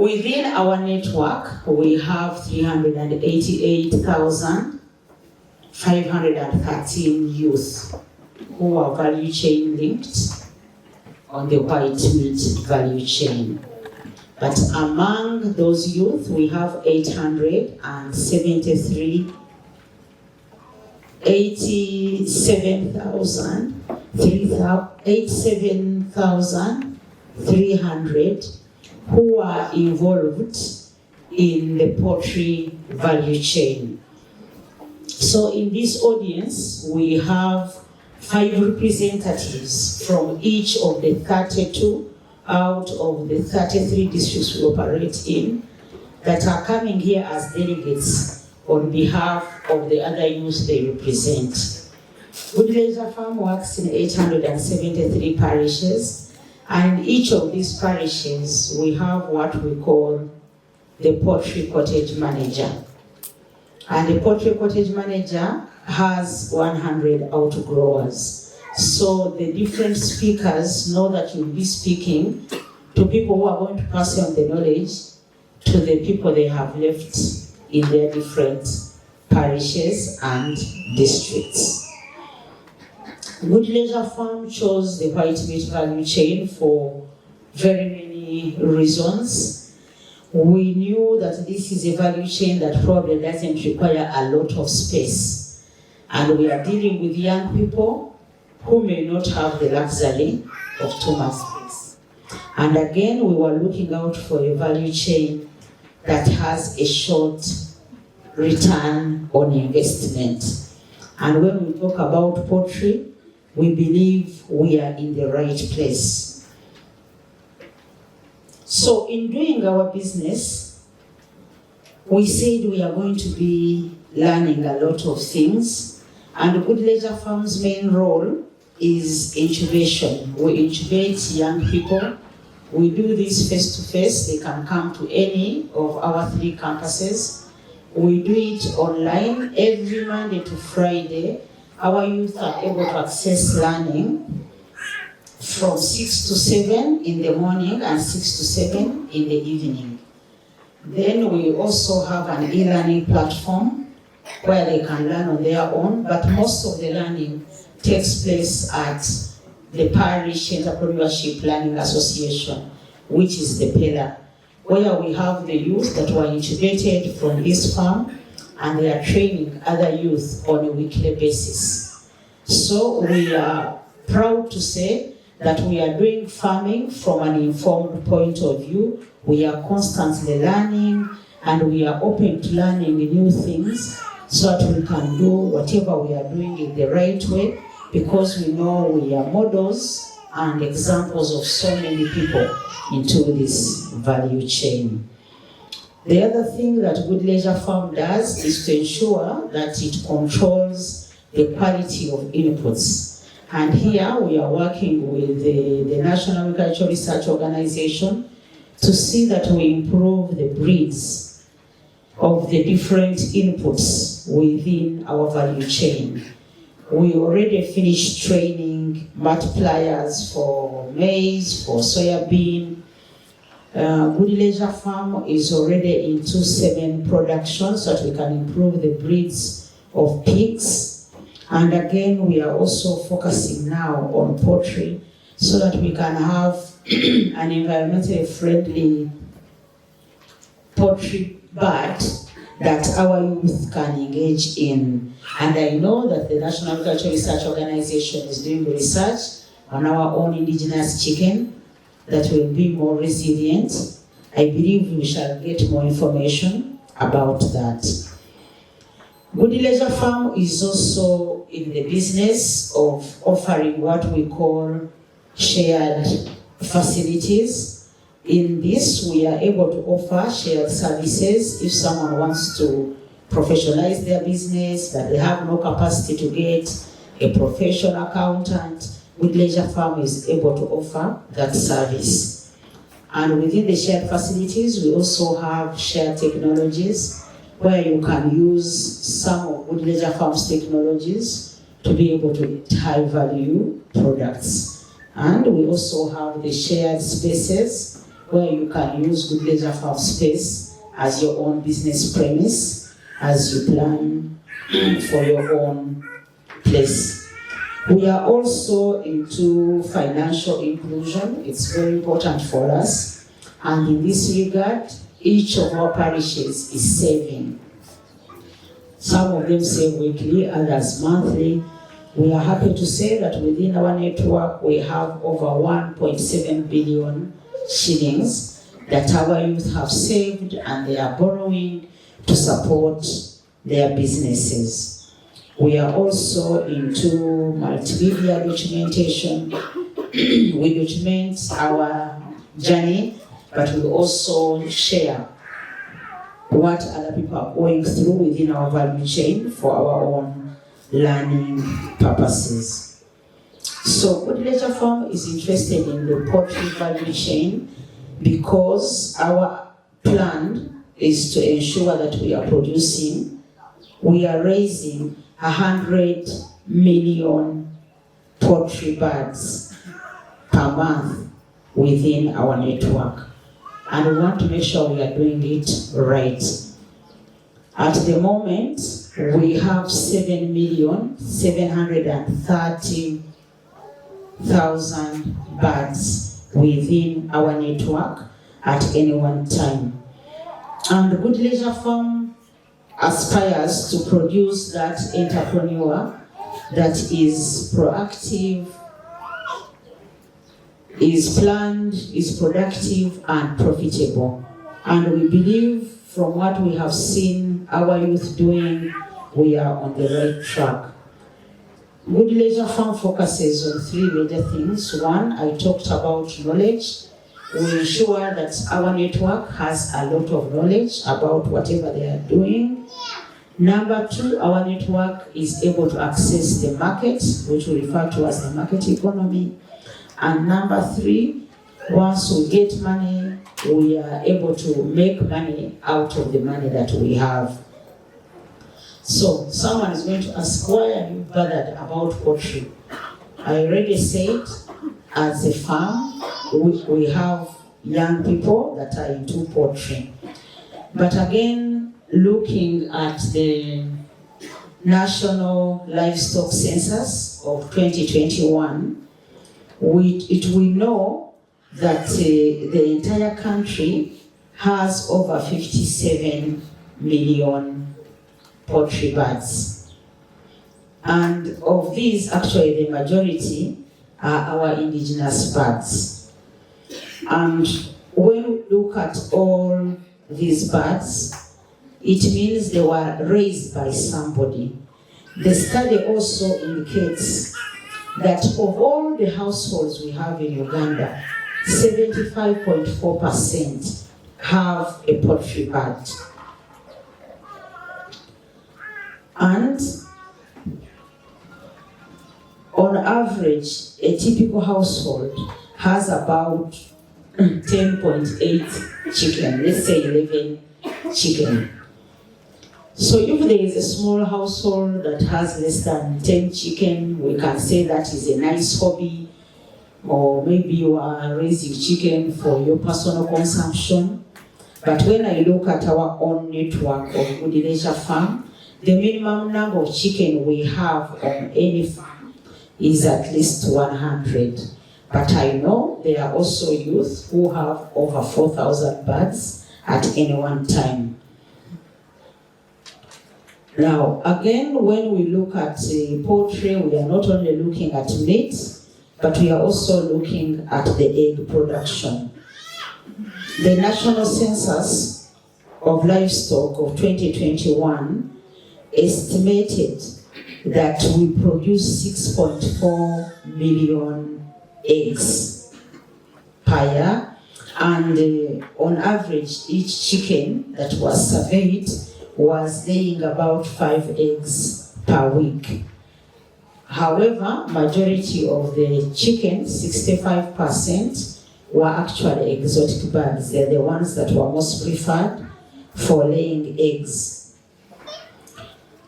Within our network, we have 388,513 youth who are value chain linked on the white meat value chain. But among those youth, we have 87,300 who are involved in the poultry value chain. So in this audience, we have 5 representatives from each of the 32 out of the 33 districts we operate in that are coming here as delegates on behalf of the other youth they represent. Gudie Leisure Farm works in 873 parishes, and in each of these parishes we have what we call the poultry cottage manager. And the poultry cottage manager has 100 outgrowers. So the different speakers know that you'll be speaking to people who are going to pass on the knowledge to the people they have left in their different parishes and districts. Gudie Leisure Farm chose the white meat value chain for very many reasons. We knew that this is a value chain that probably doesn't require a lot of space. And we are dealing with young people who may not have the luxury of too much space. And again, we were looking out for a value chain that has a short return on investment. And when we talk about poultry, we believe we are in the right place. So in doing our business, we said we are going to be learning a lot of things. And Gudie Leisure Farm's main role is incubation. We incubate young people. We do this face-to-face. They can come to any of our 3 campuses. We do it online every Monday to Friday. Our youth are able to access learning from 6 to 7 in the morning and 6 to 7 in the evening. Then we also have an e-learning platform where they can learn on their own, but most of the learning takes place at the Parish Entrepreneurship Learning Association, which is the pillar, where we have the youth that were incubated from this farm, and they are training other youth on a weekly basis. So we are proud to say that we are doing farming from an informed point of view. We are constantly learning, and we are open to learning new things so that we can do whatever we are doing in the right way, because we know we are models and examples of so many people into this value chain. The other thing that Gudie Leisure Farm does is to ensure that it controls the quality of inputs. And here we are working with the National Agricultural Research Organization to see that we improve the breeds of the different inputs within our value chain. We already finished training multipliers for maize, for soybean. Gudie Leisure Farm is already into semen production so that we can improve the breeds of pigs. And again, we are also focusing now on poultry so that we can have an environmentally friendly poultry bird that our youth can engage in. And I know that the National Agricultural Research Organization is doing research on our own indigenous chicken that will be more resilient. I believe we shall get more information about that. Gudie Leisure Farm is also in the business of offering what we call shared facilities. In this, we are able to offer shared services if someone wants to professionalize their business, but they have no capacity to get a professional accountant. Gudie Leisure Farm is able to offer that service. And within the shared facilities, we also have shared technologies where you can use some of Gudie Leisure Farm's technologies to be able to get high-value products. And we also have the shared spaces where you can use Gudie Leisure Farm space as your own business premise as you plan for your own place. We are also into financial inclusion. It's very important for us. And in this regard, each of our parishes is saving. Some of them save weekly, others monthly. We are happy to say that within our network, we have over 1.7 billion shillings that our youth have saved, and they are borrowing to support their businesses. We are also into multimedia documentation. We document our journey, but we also share what other people are going through within our value chain for our own learning purposes. So Gudie Leisure Farm is interested in the poultry value chain because our plan is to ensure that we are raising 100 million poultry birds per month within our network. And we want to make sure we are doing it right. At the moment, we have 7,730,000 birds within our network at any one time. And Gudie Leisure Farm aspires to produce that entrepreneur that is proactive, is planned, is productive and profitable. And we believe from what we have seen our youth doing, we are on the right track. Gudie Leisure Farm focuses on three major things. One, I talked about knowledge. We ensure that our network has a lot of knowledge about whatever they are doing. Number two, our network is able to access the market, which we refer to as the market economy. And number three, once we get money, we are able to make money out of the money that we have. So someone is going to ask, why are you bothered about poultry? I already said, as a farm, we have young people that are into poultry. But again, looking at the National Livestock Census of 2021, we know that the entire country has over 57 million poultry birds. And of these, actually the majority are our indigenous birds. And when we look at all these birds, it means they were raised by somebody. The study also indicates that of all the households we have in Uganda, 75.4% have a poultry bird. And on average, a typical household has about 10.8 chicken, let's say 11 chicken. So if there is a small household that has less than 10 chicken, we can say that is a nice hobby, or maybe you are raising chicken for your personal consumption. But when I look at our own network of Gudie Leisure Farm, the minimum number of chicken we have on any farm is at least 100. But I know there are also youth who have over 4,000 birds at any one time. Now, again, when we look at poultry, we are not only looking at meat, but we are also looking at the egg production. The National Census of Livestock of 2021 estimated that we produce 6.4 million eggs per year, and on average, each chicken that was surveyed was laying about 5 eggs per week. However, majority of the chickens, 65%, were actually exotic birds. They're the ones that were most preferred for laying eggs.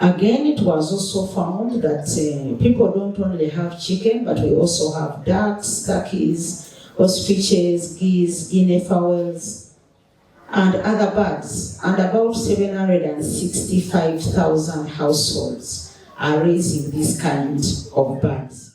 Again, it was also found that people don't only have chicken, but we also have ducks, turkeys, ostriches, geese, guinea fowls, and other birds, and about 765,000 households are raising this kind of birds.